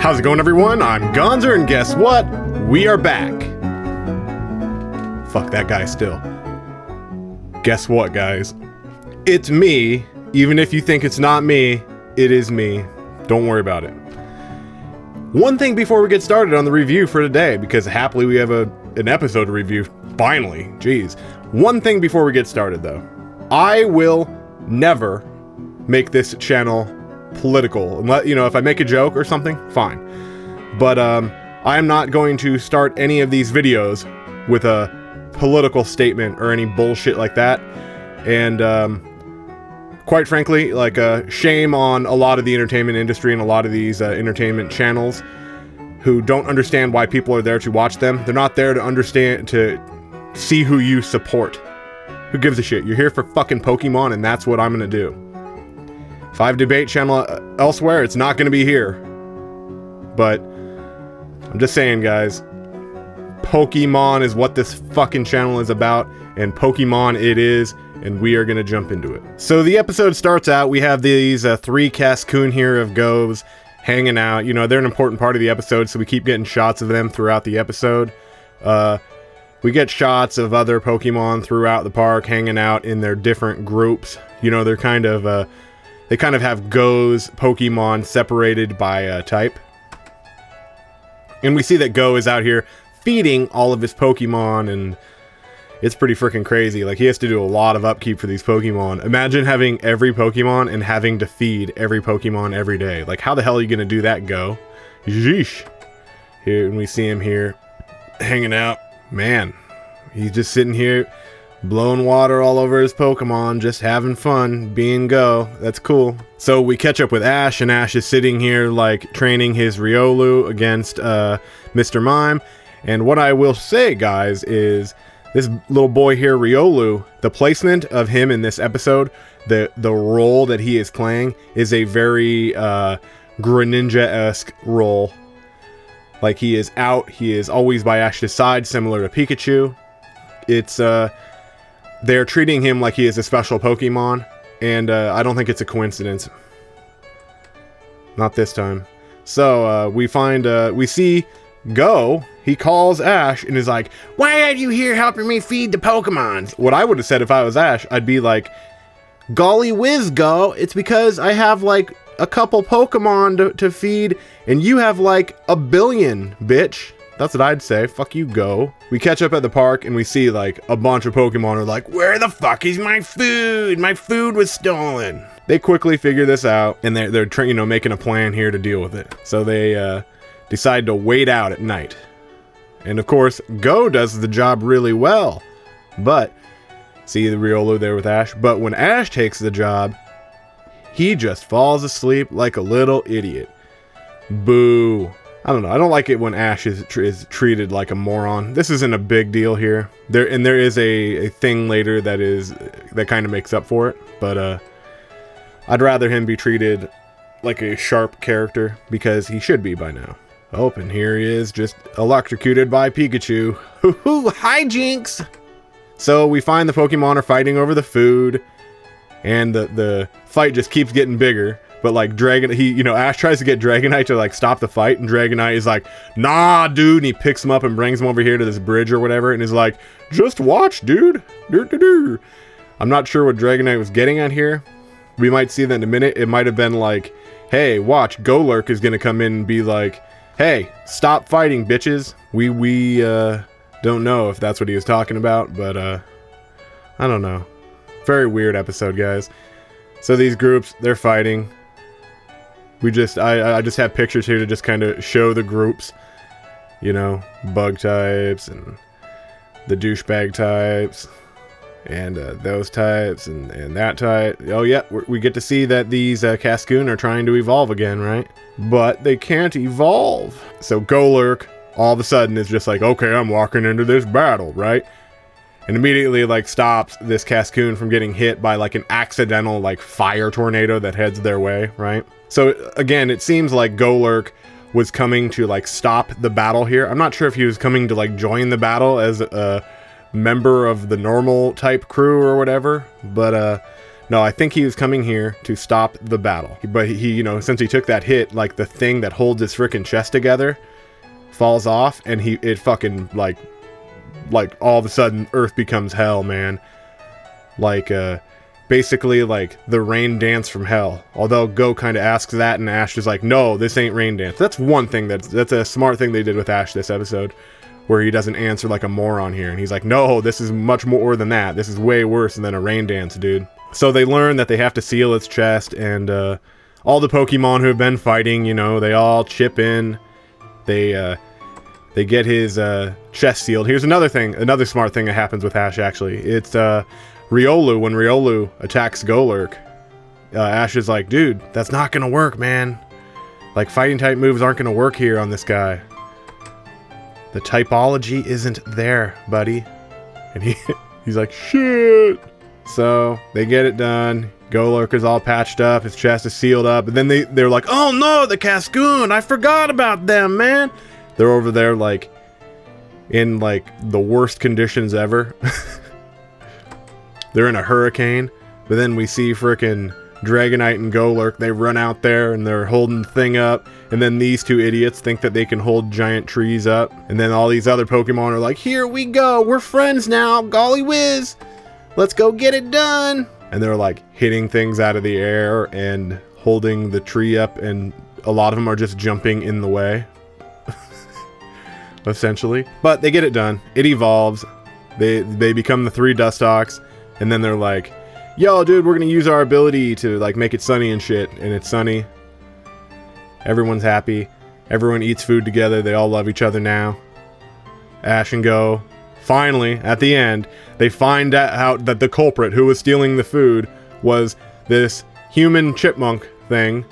How's it going, everyone? I'm Gonzer, and guess what? We are back. Fuck that guy still. Guess what, guys? It's me. Even if you think it's not me, it is me. Don't worry about it. One thing before we get started on the review for today, because happily we have an episode to review, finally. Jeez. One thing before we get started, though. I will never make this channel political. Unless, you know, if I make a joke or something, fine. But I am not going to start any of these videos with a political statement or any bullshit like that. And quite frankly, like, shame on a lot of the entertainment industry and a lot of these entertainment channels who don't understand why people are there to watch them. They're not there to understand, to see who you support. Who gives a shit? You're here for fucking Pokemon, and that's what I'm gonna do. If I have a debate channel elsewhere, it's not gonna be here. But I'm just saying, guys, Pokemon is what this fucking channel is about, and Pokemon it is, and we are gonna jump into it. So the episode starts out, we have these three Cascoon here of Goes hanging out. You know, they're an important part of the episode, so we keep getting shots of them throughout the episode. We get shots of other Pokemon throughout the park hanging out in their different groups. You know, they're kind of, they kind of have Go's Pokemon separated by type. And we see that Go is out here feeding all of his Pokemon, and it's pretty freaking crazy. Like, he has to do a lot of upkeep for these Pokemon. Imagine having every Pokemon and having to feed every Pokemon every day. Like, how the hell are you gonna do that, Go? Yeesh. Here, and we see him here hanging out. Man, he's just sitting here blowing water all over his Pokemon, just having fun, being Go. That's cool. So we catch up with Ash, and Ash is sitting here, like, training his Riolu against Mr. Mime. And what I will say, guys, is this little boy here, Riolu, the placement of him in this episode, the role that he is playing is a very Greninja-esque role. Like, he is out, he is always by Ash's side, similar to Pikachu. It's, they're treating him like he is a special Pokemon, and I don't think it's a coincidence. Not this time. So, we see Go, he calls Ash and is like, "Why are you here helping me feed the Pokemons?" What I would have said if I was Ash, I'd be like, "Golly whiz, Go, it's because I have, like, a couple Pokemon to feed, and you have, like, 1 billion, bitch." That's what I'd say. Fuck you, Go. We catch up at the park, and we see, like, a bunch of Pokemon are like, "Where the fuck is my food? My food was stolen." They quickly figure this out, and they're you know, making a plan here to deal with it. So they decide to wait out at night. And of course, Go does the job really well. But, see the Riolu there with Ash? But when Ash takes the job, he just falls asleep like a little idiot. Boo. I don't know. I don't like it when Ash is treated like a moron. This isn't a big deal here. There is a thing later that kind of makes up for it. But I'd rather him be treated like a sharp character, because he should be by now. Oh, and here he is, just electrocuted by Pikachu. Hoo-hoo, hijinks! So we find the Pokemon are fighting over the food, and the fight just keeps getting bigger. But, like, Ash tries to get Dragonite to, like, stop the fight, and Dragonite is like, "Nah, dude," and he picks him up and brings him over here to this bridge or whatever, and is like, "Just watch, dude." I'm not sure what Dragonite was getting at here. We might see that in a minute. It might have been like, "Hey, watch, Golurk is gonna come in and be like, 'Hey, stop fighting, bitches.'" We don't know if that's what he was talking about, but I don't know. Very weird episode, guys. So these groups, they're fighting. I just have pictures here to just kind of show the groups. You know, bug types and the douchebag types, and those types and that type. Oh yeah, we get to see that these Cascoon are trying to evolve again, right? But they can't evolve. So Golurk all of a sudden is just like, "Okay, I'm walking into this battle," right? And immediately, like, stops this Cascoon from getting hit by, like, an accidental, like, fire tornado that heads their way, right? So again, it seems like Golurk was coming to, like, stop the battle here. I'm not sure if he was coming to, like, join the battle as a member of the normal type crew or whatever, but No, I think he was coming here to stop the battle. But he, you know, since he took that hit, like the thing that holds his freaking chest together falls off, and it fucking like all of a sudden Earth becomes hell, man. Like basically like the rain dance from hell. Although Go kind of asks that, and Ash is like, no, this ain't rain dance. That's one thing that's a smart thing they did with Ash this episode, where he doesn't answer like a moron here, and he's like, no, this is much more than that. This is way worse than a rain dance, dude. So they learn that they have to seal its chest, and all the Pokemon who have been fighting, you know, they all chip in. They get his chest sealed. Here's another thing, another smart thing that happens with Ash, actually. It's Riolu. When Riolu attacks Golurk, Ash is like, dude, that's not gonna work, man. Like, fighting type moves aren't gonna work here on this guy. The typology isn't there, buddy. And he's like, shit. So they get it done. Golurk is all patched up. His chest is sealed up. And then they're like, oh no, the Cascoon. I forgot about them, man. They're over there like in like the worst conditions ever. They're in a hurricane. But then we see frickin' Dragonite and Golurk. They run out there and they're holding the thing up. And then these two idiots think that they can hold giant trees up. And then all these other Pokemon are like, here we go. We're friends now. Golly whiz. Let's go get it done. And they're like hitting things out of the air and holding the tree up, and a lot of them are just jumping in the way. Essentially. But they get it done. It evolves. They become the 3 Dustox, and then they're like, yo, dude, we're gonna use our ability to like make it sunny and shit. And it's sunny. Everyone's happy. Everyone eats food together. They all love each other now. Ash and Go. Finally, at the end, they find out that the culprit who was stealing the food was this human chipmunk thing.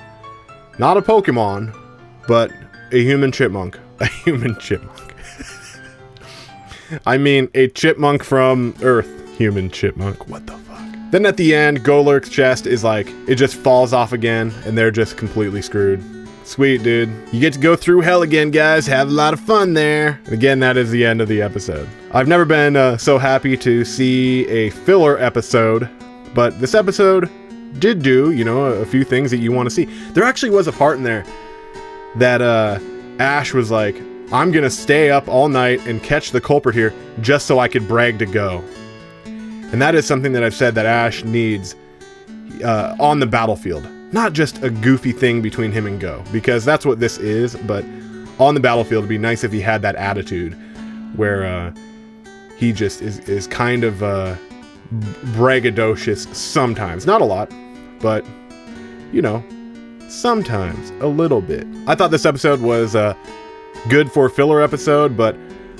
Not a Pokemon, but a human chipmunk. A human chipmunk. I mean, a chipmunk from Earth. Human chipmunk. What the fuck? Then at the end, Golurk's chest is like, it just falls off again, and they're just completely screwed. Sweet, dude. You get to go through hell again, guys. Have a lot of fun there. And again, that is the end of the episode. I've never been so happy to see a filler episode, but this episode did do, you know, a few things that you want to see. There actually was a part in there that Ash was like, I'm gonna stay up all night and catch the culprit here just so I could brag to Go. And that is something that I've said that Ash needs on the battlefield. Not just a goofy thing between him and Go, because that's what this is, but on the battlefield it'd be nice if he had that attitude where he just is kind of braggadocious sometimes. Not a lot, but, you know, sometimes a little bit. I thought this episode was good for a filler episode, but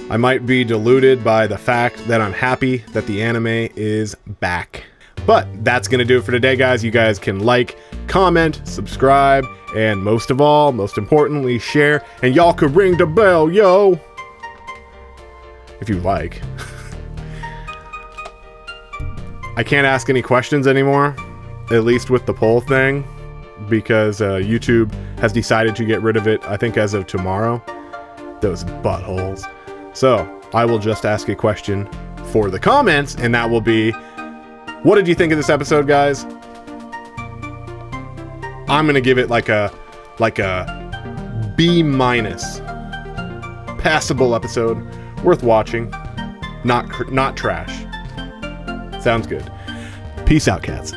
I might be deluded by the fact that I'm happy that the anime is back. But that's going to do it for today, guys. You guys can like, comment, subscribe, and most of all, most importantly, share. And y'all could ring the bell, yo! If you like. I can't ask any questions anymore, at least with the poll thing, because YouTube has decided to get rid of it, I think as of tomorrow. Those buttholes. So, I will just ask a question for the comments, and that will be, what did you think of this episode, guys? I'm gonna give it like a B-. Passable episode, worth watching, not trash. Sounds good. Peace out, cats.